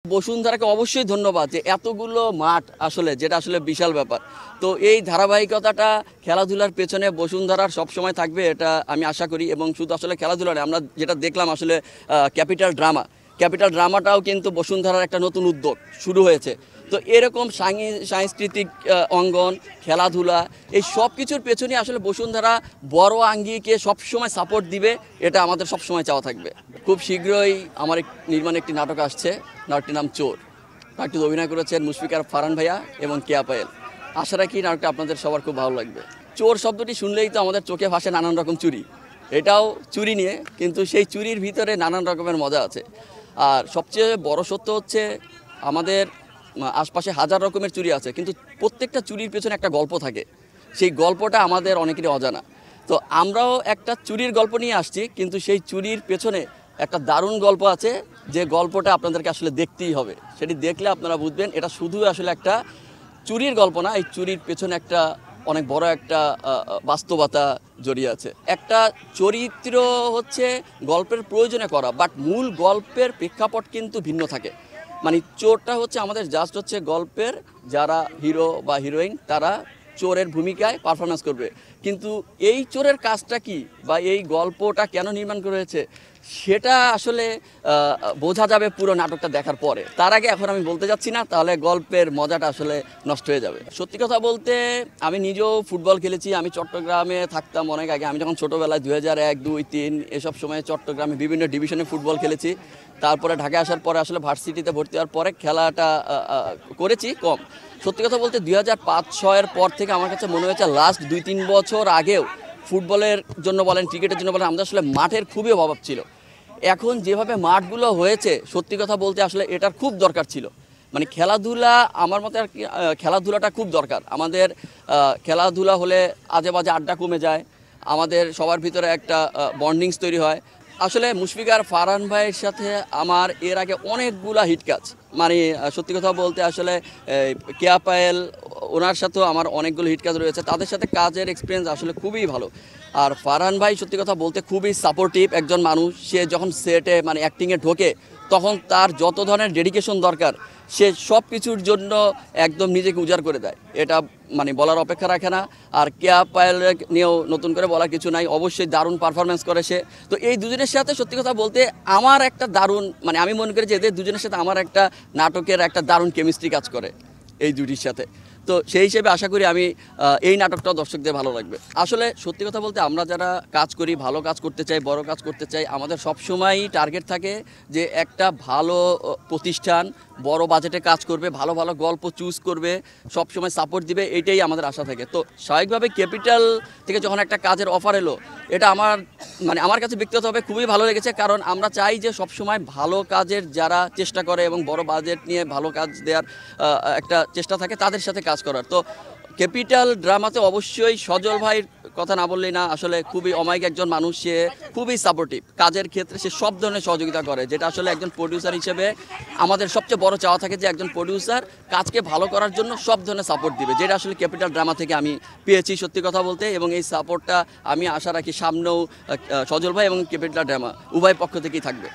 বসুন্ধরাকে অবশ্যই ধন্যবাদ যে এতগুলো মাঠ আসলে যেটা আসলে বিশাল ব্যাপার। তো এই ধারাবাহিকতাটা খেলাধুলার পেছনে বসুন্ধরার সবসময় থাকবে এটা আমি আশা করি। এবং শুধু আসলে খেলাধুলা নয়, আমরা যেটা দেখলাম আসলে ক্যাপিটাল ড্রামাটাও কিন্তু বসুন্ধরার একটা নতুন উদ্যোগ শুরু হয়েছে। তো এরকম সাংস্কৃতিক অঙ্গন, খেলাধুলা, এই সব কিছুর পেছনে আসলে বসুন্ধরা বড় আঙ্গিকে সবসময় সাপোর্ট দিবে, এটা আমাদের সবসময় চাওয়া থাকবে। খুব শীঘ্রই আমার নির্মাণে একটি নাটক আসছে, নাটকটির নাম চোর। নাটকটিতে অভিনয় করেছেন মুশফিকার ফারহান ভাইয়া এবং কেয়া পায়েল। আশা রাখি নাটকটা আপনাদের সবার খুব ভালো লাগবে। চোর শব্দটি শুনলেই তো আমাদের চোখে ভাসে নানান রকম চুরি, এটাও চুরি নিয়ে, কিন্তু সেই চুরির ভিতরে নানান রকমের মজা আছে। আর সবচেয়ে বড় সত্য হচ্ছে আমাদের আশপাশে হাজার রকমের চুরি আছে, কিন্তু প্রত্যেকটা চুরির পেছনে একটা গল্প থাকে, সেই গল্পটা আমাদের অনেকেরই অজানা। তো আমরাও একটা চুরির গল্প নিয়ে আসছি, কিন্তু সেই চুরির পেছনে একটা দারুণ গল্প আছে, যে গল্পটা আপনাদেরকে আসলে দেখতেই হবে। সেটি দেখলে আপনারা বুঝবেন এটা শুধু আসলে একটা চুরির গল্প না, এই চুরির পেছনে একটা অনেক বড় একটা বাস্তবতা জড়িয়ে আছে। একটা চরিত্র হচ্ছে গল্পের প্রয়োজনে করা, বাট মূল গল্পের প্রেক্ষাপট কিন্তু ভিন্ন থাকে। মানে চোরটা হচ্ছে আমাদের জাস্ট হচ্ছে গল্পের যারা হিরো বা হিরোইন তারা চোরের ভূমিকায় পারফরমেন্স করবে, কিন্তু এই চোরের কাজটা কি বা এই গল্পটা কেন নির্মাণ করা হয়েছে সেটা আসলে বোঝা যাবে পুরো নাটকটা দেখার পরে। তার আগে এখন আমি বলতে যাচ্ছি না, তাহলে গল্পের মজাটা আসলে নষ্ট হয়ে যাবে। সত্যি কথা বলতে আমি নিজেও ফুটবল খেলেছি। আমি চট্টগ্রামে থাকতাম অনেক আগে, আমি যখন ছোটোবেলায় 2001, 2, 3 এসব সময় চট্টগ্রামে বিভিন্ন ডিভিশনে ফুটবল খেলেছি। তারপরে ঢাকায় আসার পরে আসলে ভার্সিটিতে ভর্তি হওয়ার পরে খেলাটা করেছি কম। সত্যি কথা বলতে 2005-06 পর থেকে আমার কাছে মনে হয়েছে লাস্ট 2-3 বছর আগেও ফুটবলের জন্য বলেন, ক্রিকেটের জন্য বলেন, আমাদের আসলে মাঠের খুবই অভাব ছিল। এখন যেভাবে মাঠগুলো হয়েছে, সত্যি কথা বলতে আসলে এটার খুব দরকার ছিল। মানে খেলাধুলা আমার মতে আর কি, খেলাধুলাটা খুব দরকার আমাদের। খেলাধুলা হলে আজে বাজে আড্ডা কমে যায়, আমাদের সবার ভিতরে একটা বন্ডিংস তৈরি হয়। আসলে মুশফিকার ফারহান ভাইয়ের সাথে আমার এর আগে অনেকগুলা হিট কাজ, মানে সত্যি কথা বলতে আসলে কেয়া পায়েল ওনার সাথেও আমার অনেকগুলো হিট কাজ রয়েছে, তাদের সাথে কাজের এক্সপিরিয়েন্স আসলে খুবই ভালো। আর ফারহান ভাই সত্যি কথা বলতে খুবই সাপোর্টিভ একজন মানুষ। সে যখন সেটে মানে অ্যাক্টিংয়ে ঢোকে তখন তার যত ধরনের ডেডিকেশন দরকার সে সব কিছুর জন্য একদম নিজেকে উজাড় করে দেয়, এটা মানে বলার অপেক্ষা রাখে না। আর কেয়া পায়েল নিয়েও নতুন করে বলার কিছু নাই, অবশ্যই দারুণ পারফরমেন্স করে সে। তো এই দুজনের সাথে সত্যি কথা বলতে আমার একটা দারুণ, মানে আমি মনে করি যে এদের দুজনের সাথে আমার একটা নাটকের একটা দারুণ কেমিস্ট্রি কাজ করে এই দুটির সাথে। তো সেই হিসেবে আশা করি আমি এই নাটকটাও দর্শকদের ভালো লাগবে। আসলে সত্যি কথা বলতে আমরা যারা কাজ করি, ভালো কাজ করতে চাই, বড় কাজ করতে চাই, আমাদের সবসময়ই টার্গেট থাকে যে একটা ভালো প্রতিষ্ঠান বড় বাজেটে কাজ করবে, ভালো ভালো গল্প চুজ করবে, সবসময় সাপোর্ট দিবে, এইটাই আমাদের আশা থাকে। তো স্বাভাবিকভাবে ক্যাপিটাল থেকে যখন একটা কাজের অফার এলো, এটা আমার কাছে ব্যক্তিগতভাবে খুবই ভালো লেগেছে। কারণ আমরা চাই যে সবসময় ভালো কাজের যারা চেষ্টা করে এবং বড় বাজেট নিয়ে ভালো কাজ দেওয়ার একটা চেষ্টা থাকে তাদের সাথে কাজ করার। তো ক্যাপিটাল ড্রামাতে অবশ্যই সজল ভাইয়ের কথা না বললেই না, আসলে খুবই অমায়িক একজন মানুষ। সে খুবই সাপোর্টিভ কাজের ক্ষেত্রে, সে সব ধরনের সহযোগিতা করে, যেটা আসলে একজন প্রডিউসার হিসেবে আমাদের সবচেয়ে বড় চাওয়া থাকে যে একজন প্রডিউসার কাজকে ভালো করার জন্য সব ধরনের সাপোর্ট দিবে, যেটা আসলে ক্যাপিটাল ড্রামা থেকে আমি পেয়েছি সত্যি কথা বলতে। এবং এই সাপোর্টটা আমি আশা রাখি সামনেও সজল ভাই এবং ক্যাপিটাল ড্রামা উভয় পক্ষ থেকেই থাকবে।